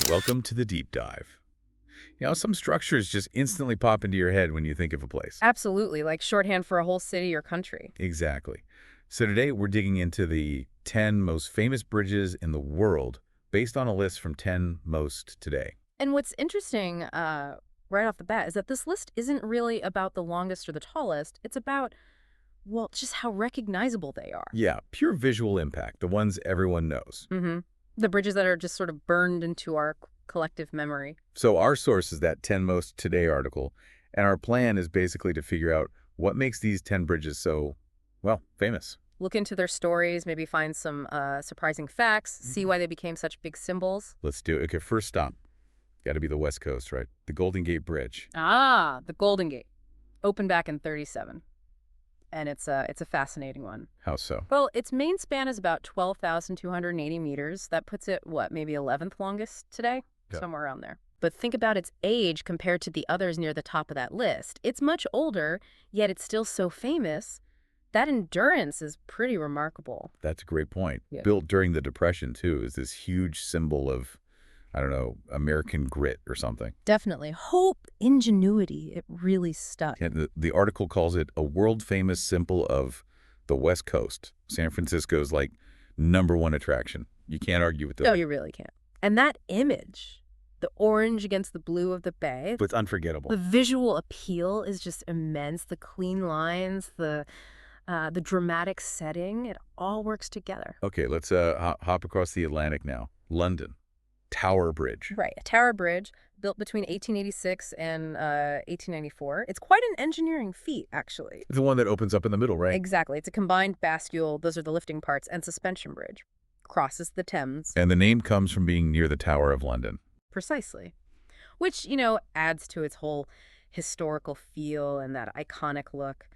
Welcome to the deep dive. Some structures just instantly pop into your head when you think of a place. Absolutely, like shorthand for a whole city or country. Exactly. So today we're digging into the 10 most famous bridges in the world based on a list from 10 most today. And what's interesting, right off the bat, is that this list isn't really about the longest or the tallest. It's about, well, just how recognizable they are. Yeah, pure visual impact, the ones everyone knows. Mm-hmm. The bridges that are just sort of burned into our collective memory. So our source is that 10 most today article, and our plan is basically to figure out what makes these 10 bridges so, well, famous. Look into their stories, maybe find some surprising facts, see why they became such big symbols. Let's do it. Okay, first stop. Got to be the West Coast, right? The Golden Gate Bridge. Ah, the Golden Gate. Opened back in 37. And it's a fascinating one. How so? Well, its main span is about 12,280 meters. That puts it, what, maybe 11th longest today? Yeah. Somewhere around there. But think about its age compared to the others near the top of that list. It's much older, yet it's still so famous. That endurance is pretty remarkable. That's a great point. Yeah. Built during the Depression, too, is this huge symbol of, I don't know, American grit or something. Definitely. Hope, ingenuity, it really stuck. And the article calls it a world-famous symbol of the West Coast. San Francisco's, like, #1 attraction. You can't argue with that. No, you really can't. And that image, the orange against the blue of the bay, But it's unforgettable. the visual appeal is just immense. The clean lines, the dramatic setting, it all works together. Okay, let's hop across the Atlantic now. London. Tower Bridge. Right, a tower bridge built between 1886 and 1894. It's quite an engineering feat, actually. The one that opens up in the middle, right? Exactly. It's a combined bastille, those are the lifting parts, and suspension bridge. Crosses the Thames. And the name comes from being near the Tower of London. Precisely. Which, adds to its whole historical feel and that iconic look.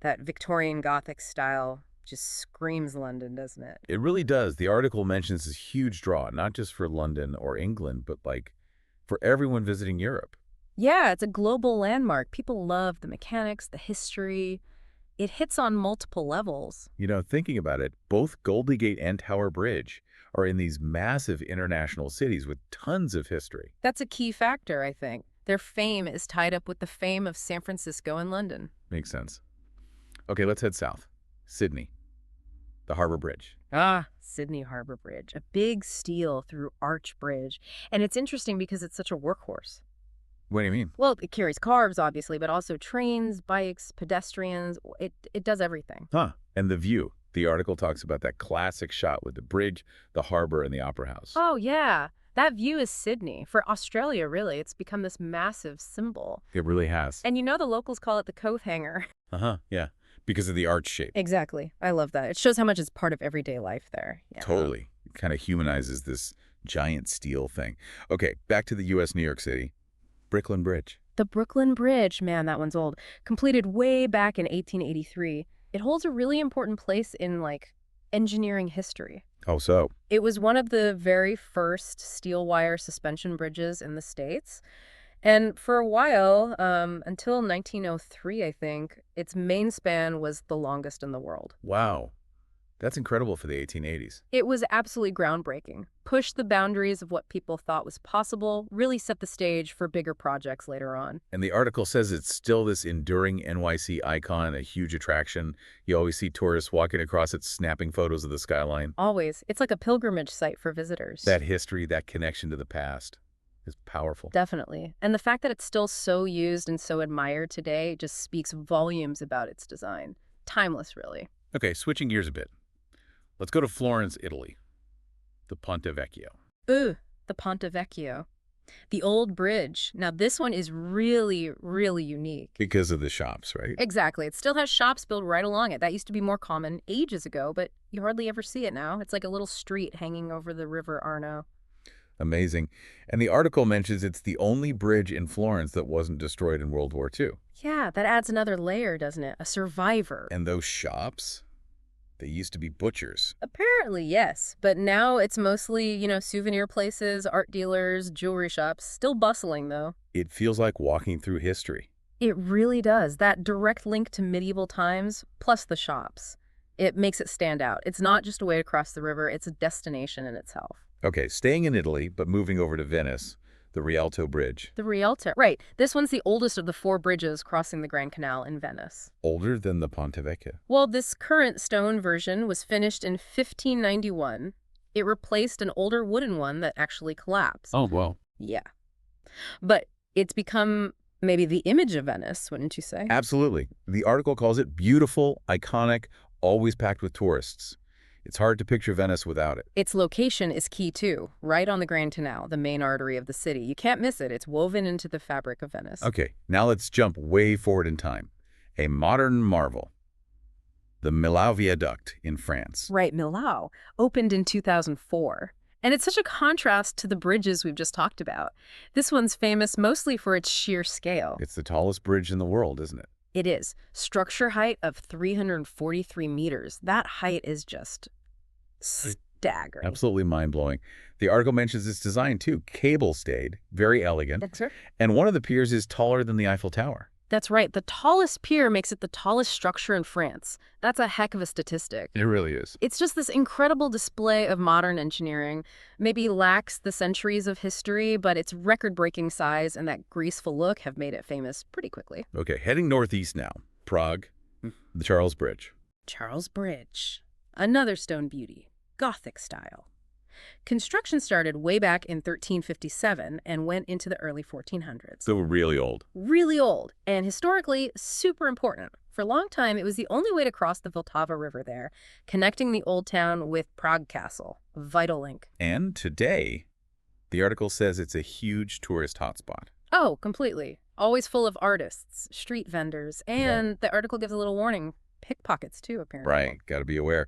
That Victorian Gothic style just screams London, doesn't it? It really does. The article mentions this huge draw, not just for London or England, but like for everyone visiting Europe. Yeah, it's a global landmark. People love the mechanics, the history. It hits on multiple levels. Thinking about it, both Golden Gate and Tower Bridge are in these massive international cities with tons of history. That's a key factor, I think. Their fame is tied up with the fame of San Francisco and London. Makes sense. Okay, let's head south. Sydney, the Harbor Bridge. Ah, Sydney Harbor Bridge, a big steel through arch bridge. And it's interesting because it's such a workhorse. What do you mean? Well, it carries cars, obviously, but also trains, bikes, pedestrians. It does everything. Huh. And the view. The article talks about that classic shot with the bridge, the harbor, and the opera house. Oh, yeah. That view is Sydney. For Australia, really, it's become this massive symbol. It really has. And the locals call it the Coath Hanger. Uh-huh, yeah. Because of the arch shape. Exactly. I love that. It shows how much is part of everyday life there. Yeah. Totally. It kind of humanizes this giant steel thing. Okay, back to the U.S. New York City. Brooklyn Bridge. The Brooklyn Bridge, man, that one's old. Completed way back in 1883. It holds a really important place in, engineering history. Oh, so? It was one of the very first steel wire suspension bridges in the States. And for a while, until 1903, I think, its main span was the longest in the world. Wow. That's incredible for the 1880s. It was absolutely groundbreaking. Pushed the boundaries of what people thought was possible, really set the stage for bigger projects later on. And the article says it's still this enduring NYC icon, a huge attraction. You always see tourists walking across it, snapping photos of the skyline. Always. It's like a pilgrimage site for visitors. That history, that connection to the past is powerful. Definitely. And the fact that it's still so used and so admired today just speaks volumes about its design. Timeless, really. Okay, switching gears a bit. Let's go to Florence, Italy. The Ponte Vecchio. Ooh, the Ponte Vecchio. The old bridge. Now, this one is really, really unique. Because of the shops, right? Exactly. It still has shops built right along it. That used to be more common ages ago, but you hardly ever see it now. It's like a little street hanging over the River Arno. Amazing. And the article mentions it's the only bridge in Florence that wasn't destroyed in World War II. Yeah, that adds another layer, doesn't it? A survivor. And those shops, they used to be butchers. Apparently, yes. But now it's mostly, souvenir places, art dealers, jewelry shops. Still bustling, though. It feels like walking through history. It really does. That direct link to medieval times, plus the shops. It makes it stand out. It's not just a way to cross the river, it's a destination in itself. Okay, staying in Italy, but moving over to Venice, the Rialto Bridge. The Rialto. Right. This one's the oldest of the 4 bridges crossing the Grand Canal in Venice. Older than the Ponte Vecchio. Well, this current stone version was finished in 1591. It replaced an older wooden one that actually collapsed. Oh, wow. Yeah. But it's become maybe the image of Venice, wouldn't you say? Absolutely. The article calls it beautiful, iconic, always packed with tourists. It's hard to picture Venice without it. Its location is key too, right on the Grand Canal, the main artery of the city. You can't miss it. It's woven into the fabric of Venice. Okay, now let's jump way forward in time. A modern marvel. The Millau Viaduct in France. Right, Millau opened in 2004. And it's such a contrast to the bridges we've just talked about. This one's famous mostly for its sheer scale. It's the tallest bridge in the world, isn't it? It is. Structure height of 343 meters. That height is just staggering. Absolutely mind-blowing. The article mentions its design, too. Cable-stayed, very elegant. That's right. And one of the piers is taller than the Eiffel Tower. That's right. The tallest pier makes it the tallest structure in France. That's a heck of a statistic. It really is. It's just this incredible display of modern engineering. Maybe lacks the centuries of history, but its record-breaking size and that graceful look have made it famous pretty quickly. Okay, heading northeast now. Prague, the Charles Bridge. Charles Bridge. Another stone beauty. Gothic style. Construction started way back in 1357 and went into the early 1400s. So really old. Really old, and historically super important. For a long time, it was the only way to cross the Vltava River there, connecting the old town with Prague Castle, a vital link. And today, the article says it's a huge tourist hotspot. Oh, completely. Always full of artists, street vendors, and the article gives a little warning. Pickpockets, too, apparently. Right, got to be aware.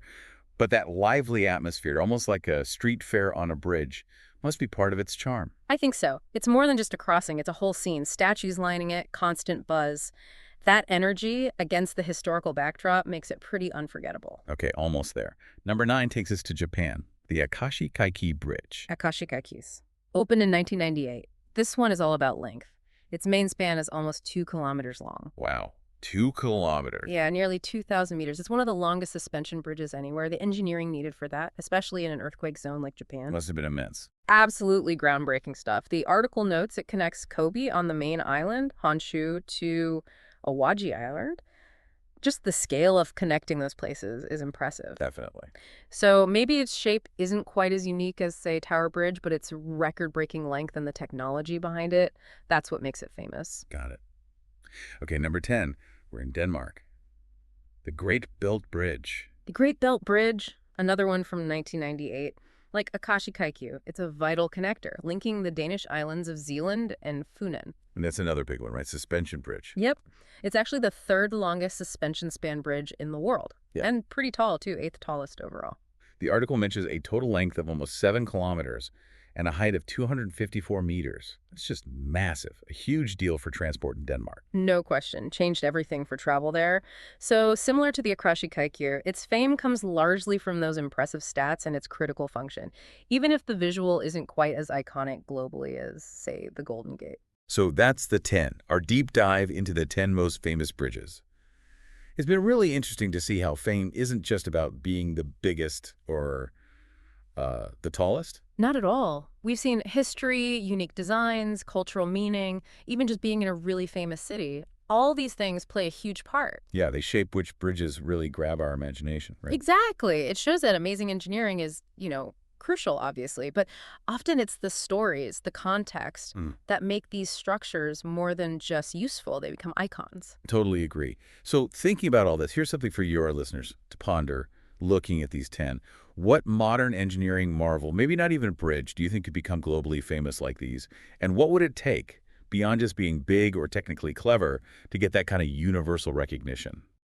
But that lively atmosphere, almost like a street fair on a bridge, must be part of its charm. I think so. It's more than just a crossing. It's a whole scene. Statues lining it, constant buzz. That energy against the historical backdrop makes it pretty unforgettable. Okay, almost there. Number 9 takes us to Japan, the Akashi Kaiki Bridge. Akashi Kaikis. Opened in 1998. This one is all about length. Its main span is almost 2 kilometers long. Wow, 2 kilometers. Yeah, nearly 2,000 meters. It's one of the longest suspension bridges anywhere. The engineering needed for that, especially in an earthquake zone like Japan. Must have been immense. Absolutely groundbreaking stuff. The article notes it connects Kobe on the main island, Honshu, to Awaji Island. Just the scale of connecting those places is impressive. Definitely. So maybe its shape isn't quite as unique as, say, Tower Bridge, but its record-breaking length and the technology behind it, that's what makes it famous. Got it. Okay, number 10. We're in Denmark. The Great Belt Bridge. The Great Belt Bridge, another one from 1998. Like Akashi Kaiku, it's a vital connector, linking the Danish islands of Zealand and Funen. And that's another big one, right? Suspension bridge. Yep. It's actually the 3rd longest suspension span bridge in the world. Yeah. And pretty tall, too, 8th tallest overall. The article mentions a total length of almost 7 kilometers and a height of 254 meters. It's just massive. A huge deal for transport in Denmark. No question. Changed everything for travel there. So similar to the Akashi Kaiku, its fame comes largely from those impressive stats and its critical function, even if the visual isn't quite as iconic globally as, say, the Golden Gate. So that's the 10, our deep dive into the 10 most famous bridges. It's been really interesting to see how fame isn't just about being the biggest or the tallest. Not at all. We've seen history, unique designs, cultural meaning, even just being in a really famous city. All these things play a huge part. Yeah, they shape which bridges really grab our imagination, right? Exactly. It shows that amazing engineering is, crucial, obviously, but often it's the stories, the context that make these structures more than just useful. They become icons. Totally agree. So thinking about all this, here's something for your listeners to ponder looking at these 10. What modern engineering marvel, maybe not even a bridge, do you think could become globally famous like these? And what would it take, beyond just being big or technically clever, to get that kind of universal recognition?